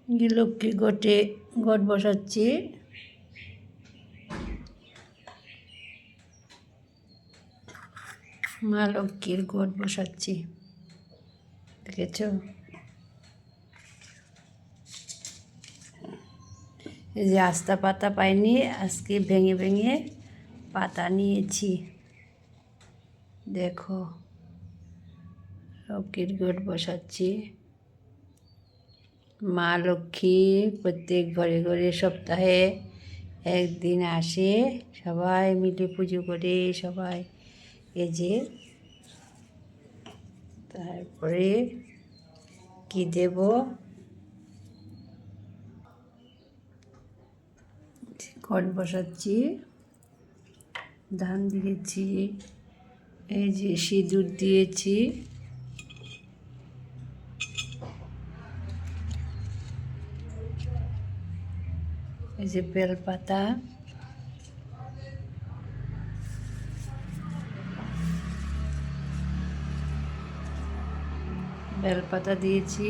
লক্ষ্মী ঘটে ঘট বসাচ্ছি। মা লক্ষ্মীর ঘট বসাচ্ছি, দেখেছ? এই যে আস্তা পাতা পাইনি, আজকে ভেঙে ভেঙে পাতা নিয়েছি। দেখো, লক্ষ্মীর ঘট বসাচ্ছি। মা লক্ষ্মী প্রত্যেক ঘরে ঘরে সপ্তাহে একদিন আসে, সবাই মিলে পুজো করে। সবাই এই যে, তারপরে কি দেব? ঘট বসাচ্ছি, ধান দিয়েছি, এই যে সিঁদুর দিয়েছি, এই যে বেলপাতা, বেলপাতা দিয়েছি।